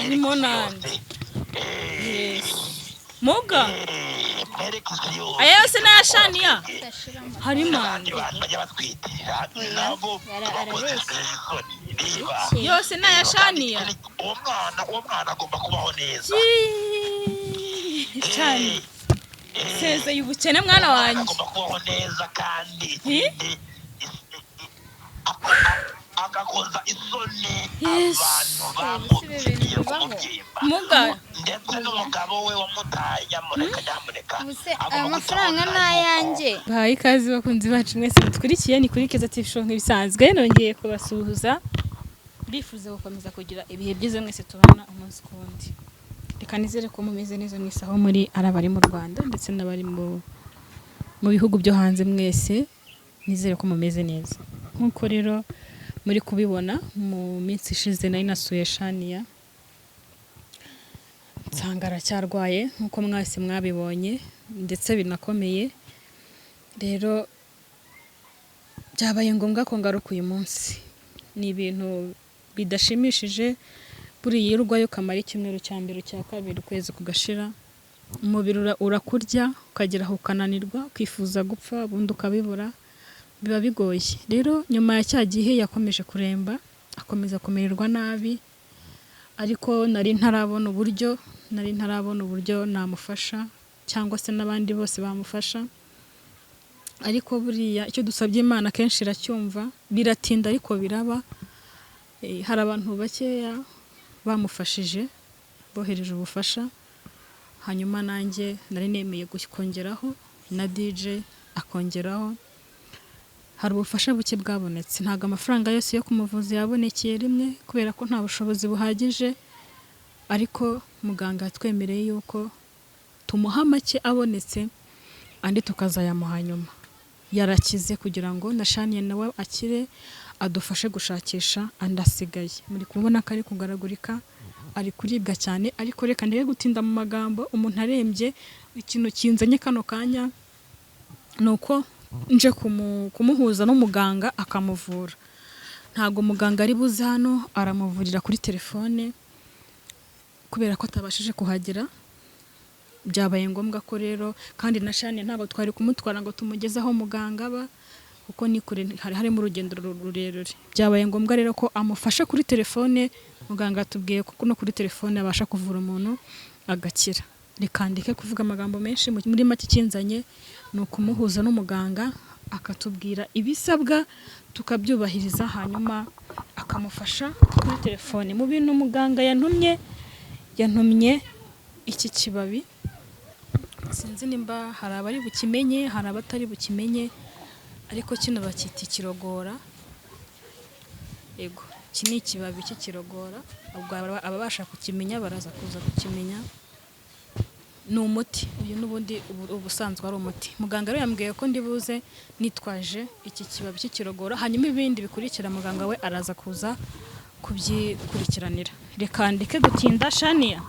harimo nande muga aya yose nayashaniya harimo yose nayashaniya umwana agomba kubaho neza cyane sezeye ubukene mwana wanjye agomba kubaho neza kandi agakoza isoni abantu bamubyiye kumubyimba muga ndetse n'umugabo we wamutaye nyamuneka amafaranga n'ayanjye. bahaye ikaze bakunzi bacu mwese mutwirikiye ni kuri Keza TV show nk'ibisanzwe nongeye kubasuhuza bifuza gukomeza kugira ibihe byiza mwese tubana umunsi kundi reka nizere ko mumeze neza mwisaho muri arabari mu Rwanda ndetse n'abari mu bihugu byo hanze mwese nizere ko mumeze neza nkuko rero muri kubibona mu minsi ishize nari nasuye Shania nsangara cyarwaye nkuko mwese mwabibonye ndetse binakomeye rero byabaye ngombwa ko ngaruka uyu munsi ni ibintu bidashimishije buri yirwayo kamara icyumweru cya mbere cya kabiri ukwezi kugashira umubiri urakurya ukagera ukananirwa kwifuza gupfa bundi ukabibura biba bigoye rero nyuma ya cya gihe yakomeje kuremba akomeza kumererwa nabi ariko nari ntarabona uburyo namufasha cyangwa se n'abandi bose bamufasha ariko buriya icyo dusabye Imana kenshi iracyumva biratinda ariko biraba hari abantu bakeya bamufashije bohereje ubufasha hanyuma nanjye nari nemeye kongeraho na DJ akongeraho hari ubufasha buke bwabonetse ntago amafaranga yose yo kumuvuza yabonekeye rimwe kubera ko nta bushobozi buhagije ariko muganga yatwemereye yuko tumuha make abonetse andi tukazayamuha nyuma yarakize kugira ngo na Shania nawe akire adufashe gushakisha andasigaye muri kubona ko ari kugaragurika ari kuribwa cyane ariko reka ndebe gutinda mu magambo umuntu arembye ikintu kinzanye kano kanya nuko nje kumuhuza n'umuganga akamuvura ntago muganga ari buze hano aramuvurira kuri telefone kubera ko atabashije kuhagera byabaye ngombwa ko rero kandi na Shania ntabwo twari kumutwara ngo tumugeze aho muganga aba kuko ni kure hari mu rugendo rurerure byabaye ngombwa rero ko amufasha kuri telefone muganga atubwiye ko no kuri telefone abasha kuvura umuntu agakira rikandike kuvuga amagambo menshi muri make kinzanye no kumuhuza n'umuganga akatubwira ibisabwa tukabyubahiriza hanyuma akamufasha kuri telefone mu bintu muganga yantumye iki kibabi sinzi nimba hari abari bukimenye hari abatari bukimenye ariko kino bakita ikirogora yego iki ni ikibabi cy'ikirogora ababasha kukimenya baraza kuza kukimenya ni umuti uyu n'ubundi ubusanzwe ari umuti muganga rero yambwiye ko ndibuze nitwaje iki kibabi cy'ikirogora hanyuma ibindi bikurikira muganga we araza kuza kubyikurikiranira reka ndeke gutinda Shania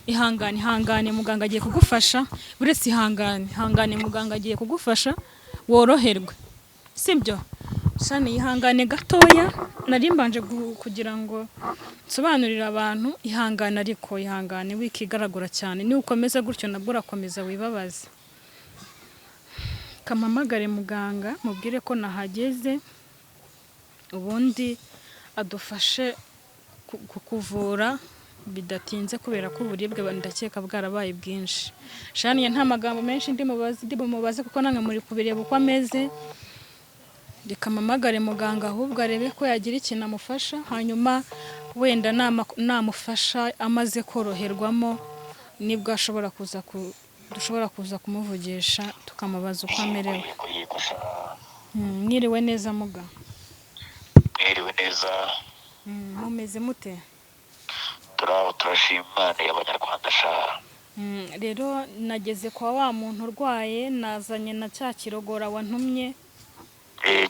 ihangane muganga agiye kugufasha buretse ihangane muganga agiye kugufasha woroherwe sibyo Shania ihangane gatoya nari mbanje kugira ngo nsobanurire abantu ihangane wikigaragura cyane ni ukomeza gutyo nabwo urakomeza wibabaze kamamagare muganga mubwire ko nahageze ubundi adufashe kukuvura bidatinze kubera ko uburibwe ndakeka bwarabaye bwinshi Shania nta magambo menshi ndimubaze kuko nange muri kubireba uko ameze reka mamagare muganga ahubwo arebe ko yagira ikintu amufasha hanyuma wenda namufasha amaze koroherwamo nibwo dushobora kuza kumuvugisha tukamubaza uko amerewe mwiriwe neza muga mwiriwe neza mumeze mute turashima Imana y'Abanyarwanda sha rero nageze kwa wa muntu urwaye nazanye na cya kirogora wantumye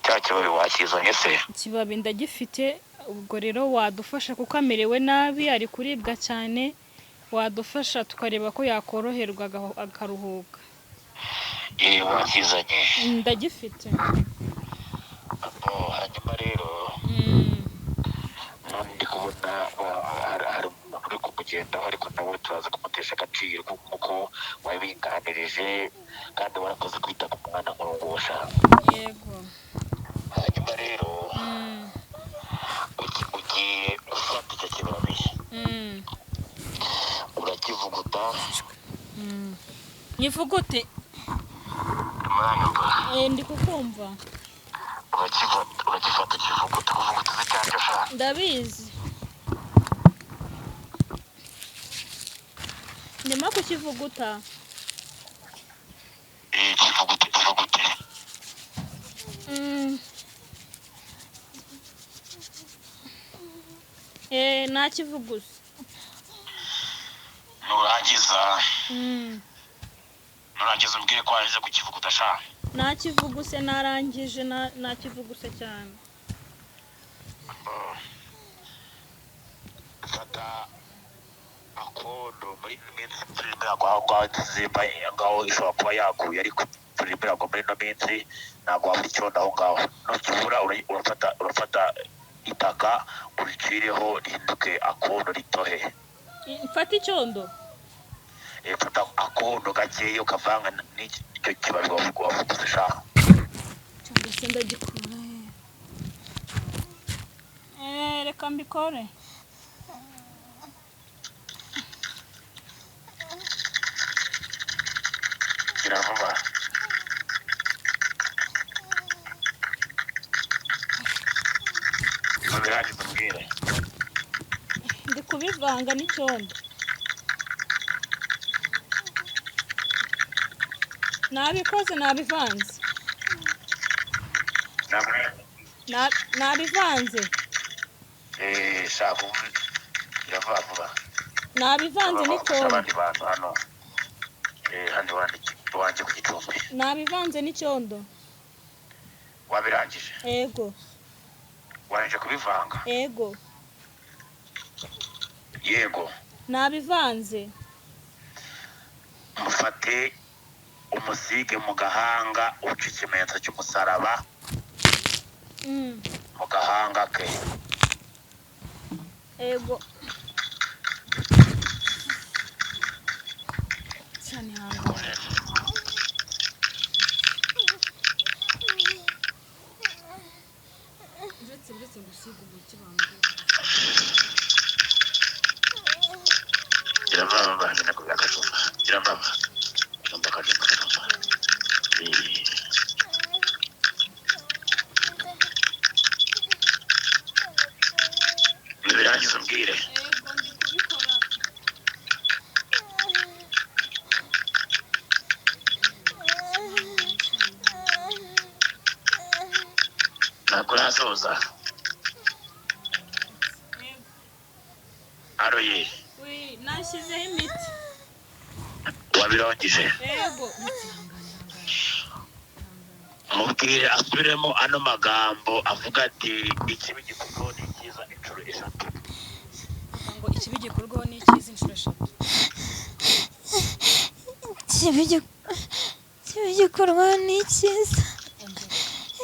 cya kibabi wakizanye se kibabi ndagifite ubwo rero wadufasha kuko amerewe nabi ari kuribwa cyane wadufasha tukareba ko yakoroherwa akaruhuka wakizanye ndagifite hanyuma rero ndi kubona hari umuntu uri kukugendaho ariko nawe turaza kumutesha agaciro kuko wabinganirije kandi warakoze kwita ku mwana nk'urungusha. yego. Hanyuma rero ugiye ufata icyo kibabi urakivuguta. nyivugute Muranyumva? ndi kukumva. uragifata ukivuguta kuvuguta zicyaryo sha. ndabizi ndimo kukivuguta. kivugute. nakivuguze. nurangiza umbwire ko warangiza kukivuguta sha. nakivuguse narangije nakivuguse cyane. fata akodo muri ino minsi turimo aho zimba ngaho ishobora kuba yaguye ariko turimo ngo muri ino minsi ntabwo wabura icyondo aho ngaho. nukibura urafata itaka uricireho rihinduke akodo ritohe. mfata icyondo. fata akodo gakeya ukavanga n'icyo kibabi wavuguze sha. cyangwa se ndagikura. reka mbikore. gira vuba. birangiza umbwire. ndi kubivanga n'icyondo. nabikoze nabivanze. nabivanze. shaka gira vuba. nabivanze n'icyondo. abandi bantu hano hano wanjye ku gicumbi. nabivanze n'icyondo. wabirangije? yego. warangije kubivanga? yego. yego. nabivanze. mufate umusige mu gahanga uca ikimenyetso cy'umusaraba mu gahanga ke. yego. cyane hango. uretse gusiga umuti bambye. gira vuba nyine ku gakajumba. gira vuba. kajumba. birangiza umbwire. yego ndi kubikora. ntabwo urasoza. aroye. nashyizeho imiti. wabirangije? yego. mubwire asubiremo ano magambo avuga ati ikibi gikorwaho ni cyiza inshuro eshatu. ngo ikibi gikorwaho ni cyiza inshuro eshatu. ikibi gikorwaho ni cyiza.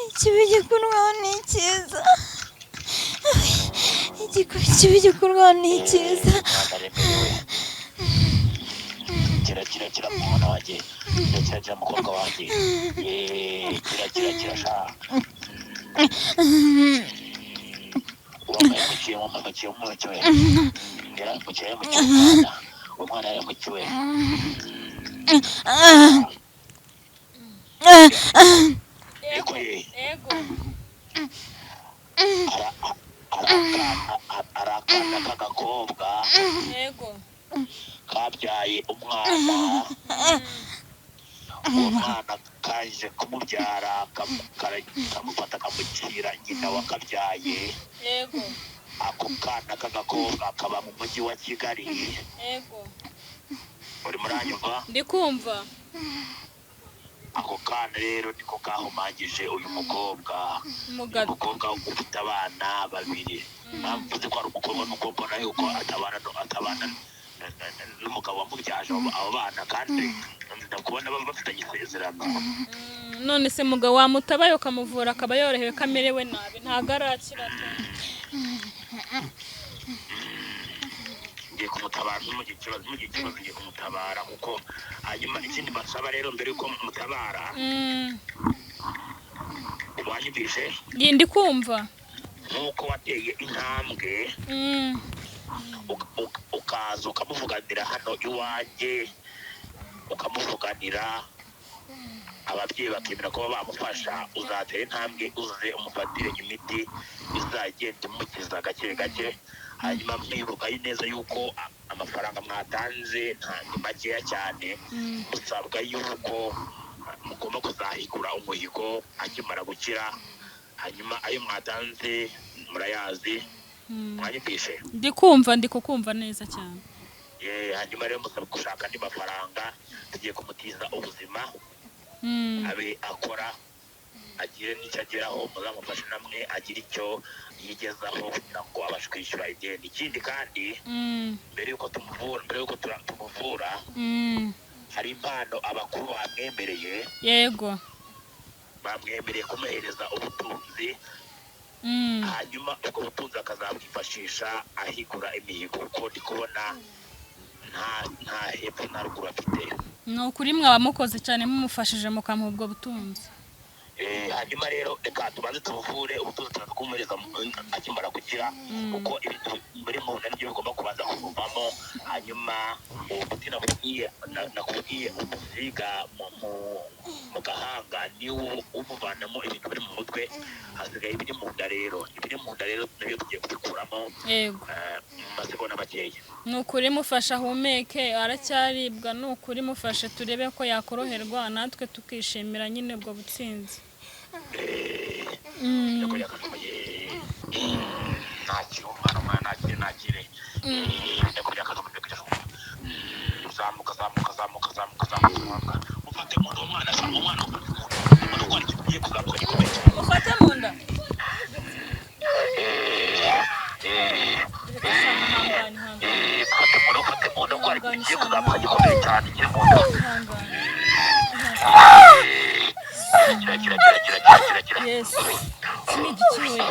ikibi gikorwaho ni cyiza. ikibi gikorwaho ni cyiza. kira mwana wanjye. kira mukobwa wanjye. kira sha. uramukiye umukiwe. yaramukiye umwana. umwana yaramukiwe. yego. arakana k'agakobwa. yego. kabyaye umwana. uwo mwana kaje kumubyara kamufata kamushyira nyina wakabyaye. yego. ako kana k'agakobwa kaba mu mujyi wa Kigali. yego. uri muranyumva? ndi kumva. ako kana rero niko kahumagije uyu mukobwa. umukobwa ufite abana babiri. mvuze ko ari umukobwa nayo ko atabana n'umugabo wamubyaje abo bana kandi ndakubona baba bafitanye isezerano. none se mugabo wamutabaye ukamuvura akaba yorohewe kamerewe nabi ntago arakira. ngiye kumutabara n'umugihe ikibazo ngiye kumutabara kuko hanyuma ikindi basaba rero mbere yuko mutabara wanyumvise ndi kumva nk'uko wateye intambwe ukaza ukamuvuganira hano iwanjye ukamuvuganira ababyeyi bakemera kuba bamufasha uzatera intambwe uze umufatire imiti izagenda imukiza gake gake hanyuma mwibuka neza yuko amafaranga mwatanze ni makeya cyane musabwa yuko mugomba kuzahigura umuhigo akimara gukira hanyuma ayo mwatanze murayazi mwanyumvise ndi kukumva neza cyane hanyuma rero musabwa gushaka andi mafaranga tugiye kumutiza ubuzima abe akora agire n'icyo ageraho muzamufashe namwe agire icyo yigezaho kugira ngo abashe kwishyura ideni ikindi kandi mbere yuko tumuvura hari impano abakuru bamwemereye yego bamwemereye kumuhereza ubutunzi hanyuma ubwo butunzi akazabwifashisha ahigura imihigo kuko ndi kubona nta hepfo na ruguru afite ni ukuri mwaba mukoze cyane mumufashije mukamuha ubwo butunzi hanyuma rero reka tubanze tubuvure ubutunzi turakumuhereza akimara gukira kuko ibintu biri mu nda nibyo bigomba kubanza kumuvamo hanyuma uwo muti nakubwiye umusiga mu gahanga niwo umuvanamo ibintu biri mu mutwe hasigaye ibiri mu nda rero nabyo tugiye kubikuramo yego mu masegonda makeya ni ukuri mufashe ahumeke aracyaribwa ni ukuri mufashe turebe ko yakoroherwa natwe tukishimira nyine ubwo butsinzi mufate mu nda yes ni igikiwe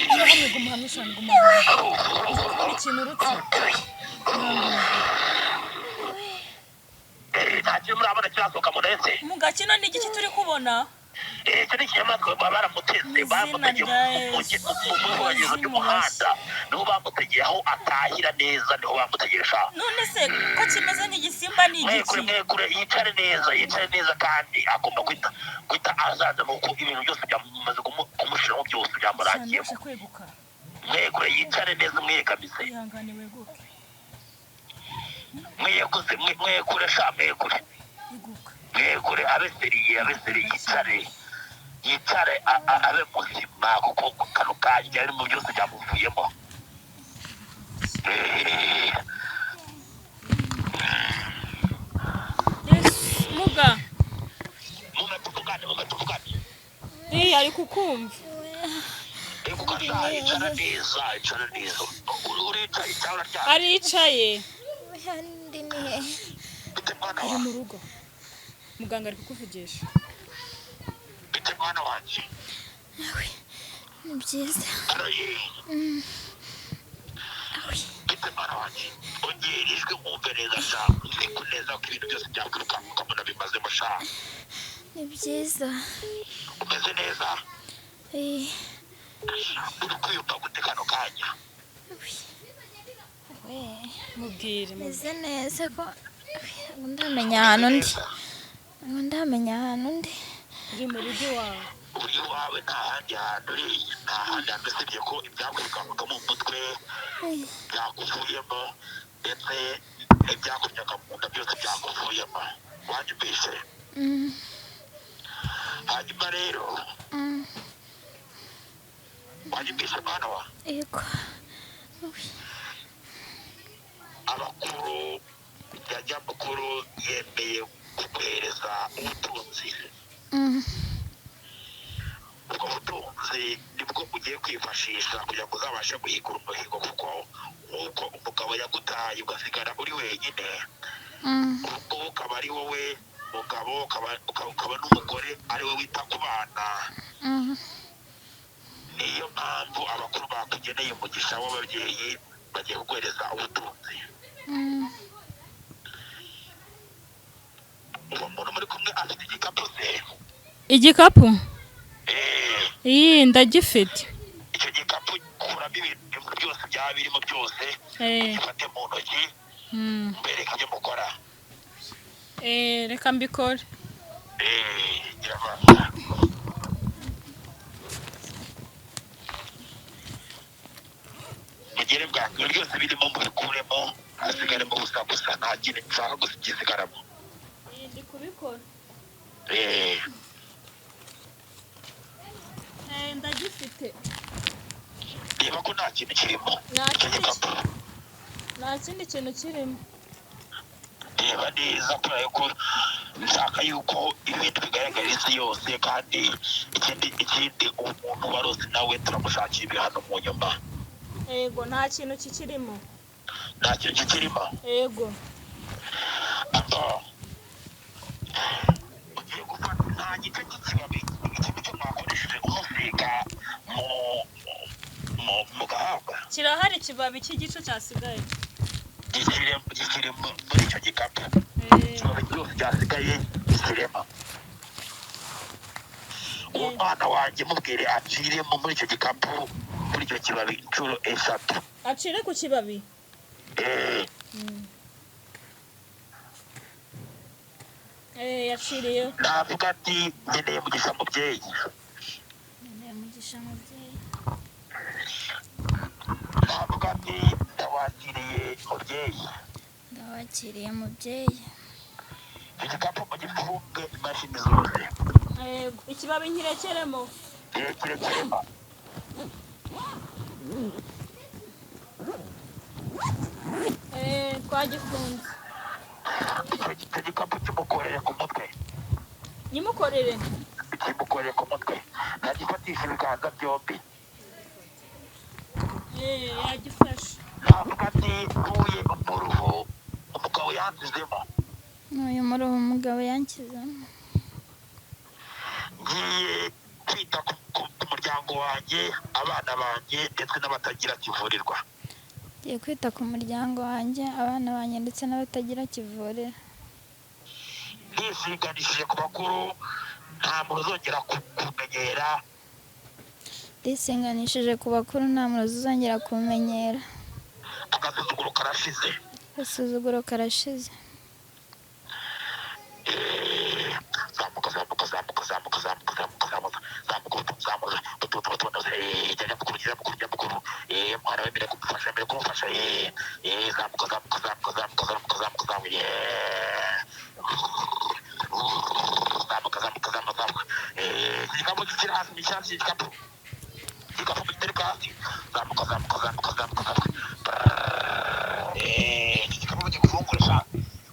hamwe gumuhamisha ngumuhamisha ikintu urutse ntakiri murabona kirasohoka mu ndetse mu gakino ni igiki turi kubona icyo ni ikinyamaswa baramuteze bamutegeye mu bwogero bw'umuhanda niho bamutegeye aho atahira neza niho bamutegereje none se ko kimeze nk'igisimba ni igiki mwekure yicare neza kandi agomba guhita azaza nuko ibintu byose byamaze kumushiramo byose byamurangiye mwekure yicare neza mwegamize ihangane weguke mwekure sha mwekure abeseriye yicare abe muzima kuko kano kanya ari mu byose byamuvuyemo muga mumetuvugane ari kukumva icara neza uricaye cyangwa uraryamye aricaye bite mwana ari wawe mu rugo muganga ari kukuvugisha bite mwana wanjye ni byiza bite mwana wanjye ongera ijwi mwumve neza sha niko neza ko ibintu byose byakwiruka mukabona bimazemo sha ni byiza umeze neza uri kwiyumva gute kano kanya mubwire meze neza ko ndamenya ahantu ndi uri mu rugo iwawe uri iwawe nta handi hantu usibye ko ibyakwirukankaga mu mutwe byakuvuyemo ndetse ibyakuryaga mu nda byose byakuvuyemo wanyumvise hanyuma rero wanyumvise mwana wa yego abakuru mukuru yemeye kuguhereza ubutunzi ubwo butunzi nibwo ugiye kwifashisha kugira ngo uzabashe guhigura umuhigo kuko nk'uko umugabo yagutaye ugasigara uri wenyine ubwo ukaba ari wowe mugabo ukaba n'umugore ari we wita ku bana niyo mpamvu abakuru bakugeneye umugisha w'ababyeyi bagiye kuguhereza ubutunzi. Uwo muntu muri kumwe afite igikapu se? Igikapu iyi ndagifite. Icyo gikapu kuramo ibintu byose byaba birimo byose, gifate mu ntoki, mbereke ibyo mukora. Reka mbikore. mugere bwanyu byose birimo mubikuremo, hasigaremo ubusa gusa, nta kintu nshaka gusa gisigaramo. Ndi kubikora. Ndagifite. Reba ko nta kintu kirimo. Nta kindi kintu kirimo. Reba neza kubera yuko nshaka yuko ibintu bigaragara isi yose, kandi ikindi umuntu waroze nawe turamushakira ibihano mu nyuma. Yego, nta kintu kikirimo. Nta kintu kikirimo? Yego. Ugiye gufata nta gice cy'ikibabi, ikintu cyo mwakoresheje umusiga mu gahanga. Kirahari ikibabi cy'igice cyasigaye. Gishyire muri icyo gikapu. Ikibabi cyose cyasigaye gishyiremo. Uwo mwana wanjye mubwire aciremo muri icyo gikapu, muri icyo kibabi inshuro 3. Acire ku kibabi? Yaciriyeho. Navuga ati ngeneye mugisha mubyeyi. Navuga ati ndawakiriye mubyeyi. Ndawakiriye mubyeyi. Igikapu mugifunge imashini zose. Ikibabi nkirekeremo. Kirekeremo. Twagifunze. Icyo gikapu kimukorere ku mutwe. Nyimukorere? Kimukorere ku mutwe. Nagifatisha ibiganza byombi. Yagifashe. Navuga ati ntuye umuruho umugabo yansizemo. Ntuye umuruho umugabo yansizemo. Ngiye kwita ku muryango wanjye, abana banjye ndetse n'abatagira kivurirwa. Ngiye kwita ku muryango wanjye, abana banjye ndetse n'abatagira kivurira. Ndishinganishije ku bakuru, nta muntu uzongera kumenyera. Ndisinganishije ku bakuru, nta muntu uzongera kumenyera. Agasuzuguro karashize. Agasuzuguro karashize. Zamuka. Mwana wemere kumufasha, mbere kumufasha. Zamuka. Igikapu kiri hasi, n'icyatsi igikapu. Igikapu gitereka hasi. Zamuka. Igikapu bagiye gufungura shaka.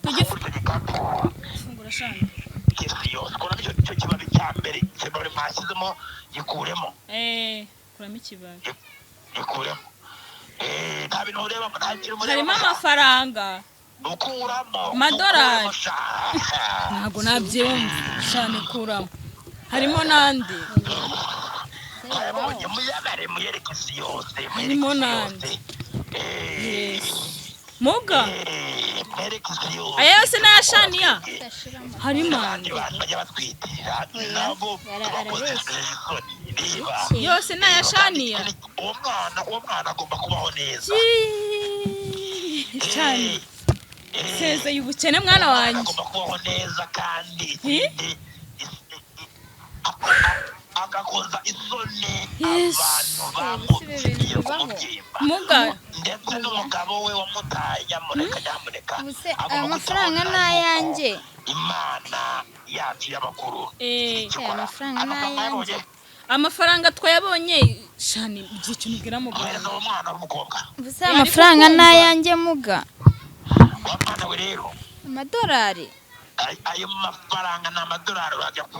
Gufungura igikapu. Fungura shaka. Isi yose. Kora icyo kibabi cya mbere, ikibabi mwashyizemo gikuremo. Kuramo ikibabi. Gikuremo. Nta bintu ureba, nta kintu mureba. Harimo amafaranga. Ukuramo. Amadolari. Ntabwo nabyumva. Shane kuramo. Harimo n'andi. Muyereke isi yose. Harimo n'andi. Muga. Mwereke isi yose. Aya yose ni ayashaniya. Harimo andi. Bajya batwitira nabo bakoze isoni. Yose ni ayashaniya. Uwo mwana agomba kubaho neza. Cyane. Sezeye ubukene mwana wanjye. Agomba kubaho neza kandi agakoza isoni abantu bamubyiye kumubyimba. Muga. Ndetse n'umugabo we wamutaye, nyamuneka. Aya mafaranga ni ayanjye. Imana yacu y'abakuru. Amafaranga ni ayanjye. Amafaranga twayabonye shani byicyo nibwira mu Rwanda. Uwo mwana w'umukobwa. Ubuse amafaranga ni ayanjye muga. Wa mwana we rero. Amadolari. Ayo mafaranga ni amadolari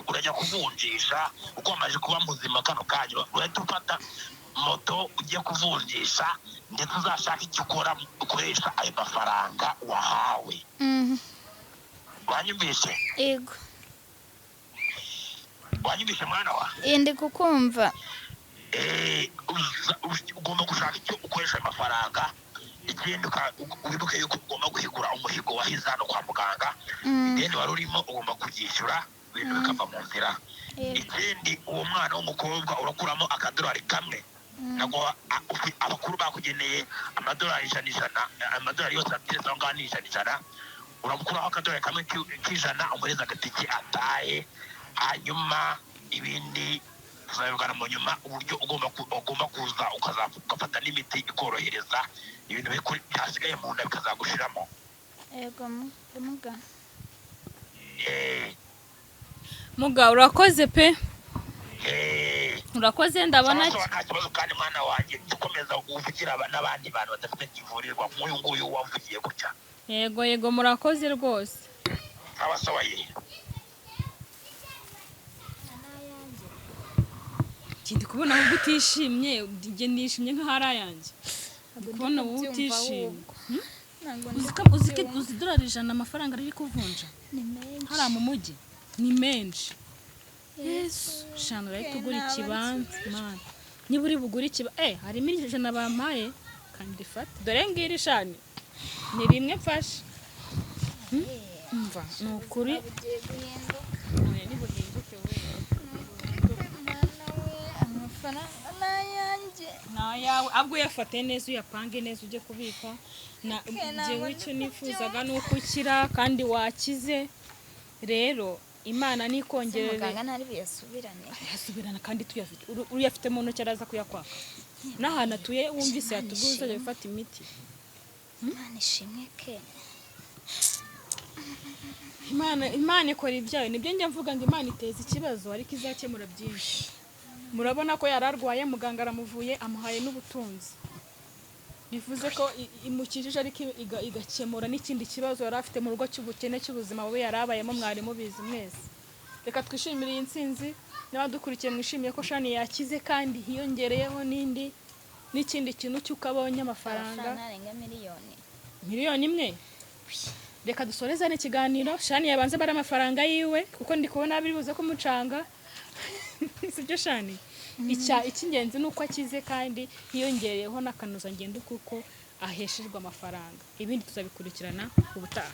urajya kuvunjisha uko wamaze kuba muzima kano kanya. Urahita ufata moto ugiye kuvunjisha, ndetse uzashaka icyo ukora ukoresha ayo mafaranga wahawe. Wanyumvise? Yego. Wanyumvise mwana wa? Ndi kukumva. Ugomba gushaka icyo ukoresha amafaranga ikindi wibuke yuko ugomba guhigura umuhigo wahize hano kwa muganga ideni wari urimo ugomba kubyishyura ibintu bikava mu nzira ikindi uwo mwana w'umukobwa urakuramo akadolari kamwe ntabwo abakuru bakugeneye amadolari ijana amadolari yose ateretse aho ngaho ni ijana uramukuraho akadolari kamwe k'ijana umureza agatike ataye hanyuma ibindi tuzabivugana mu nyuma uburyo ugomba kuza ugafata n'imiti ikorohereza ibintu byasigaye mu nda bikazagushiramo. Yego muga. Muga urakoze pe. Urakoze ndabona nta kibazo kandi mwana wanjye dukomeza uvugira n'abandi bantu badafite kivurirwa nk'uyu nguyu wavugiye gutya. Yego murakoze rwose. Abasawa ye. Kindi kubona aho utishimye nge nishimye nk'ahari ayanjye. Kubona aho utishimye. Uzi dolari ijana amafaranga ari kuvunja. Ni menshi. Hari mu mujyi ni menshi. Yesu shana rero tugura ikibanza man. Niba uri bugura hari ijana bampaye kandi fata. Dore ngiri shani. Ni rimwe mfashe. Umva nukuri. Nayawe abwo yafate neza uyapange neza ujye kubika na jewe icyo nifuzaga nuko ukira kandi wakize rero Imana nikongerere muganga ntari biyasubirane yasubirana kandi tuyafite uyafite mu ntoki araza kuyakwaka n'ahantu atuye wumvise yatuguza ajya gufata imiti. Imana ishimwe ke Imana ikora ibyayo nibyo njya mvuga ngo Imana iteza ikibazo ariko izakemura byinshi. Murabona ko yararwaye muganga aramuvuye amuhaye n'ubutunzi bivuze ko imukijije ariko igakemura n'ikindi kibazo yari afite mu rugo cy'ubukene cy'ubuzima bube yarabayemo mwari mubizi mwese. Reka twishimire iyi ntsinzi n'abadukurikiye mwishimiye ko shani yakize kandi hiyongereyeho n'ikindi kintu cy'ukabonye amafaranga miliyoni imwe. Reka dusorezane ikiganiro shani yabanze bara amafaranga yiwe kuko ndi kubona biri buze kumucanga. Sibyo shani icy'ingenzi nuko akize kandi hiyongereyeho n'akanuza ngendo kuko aheshejwe amafaranga ibindi tuzabikurikirana ubutaha.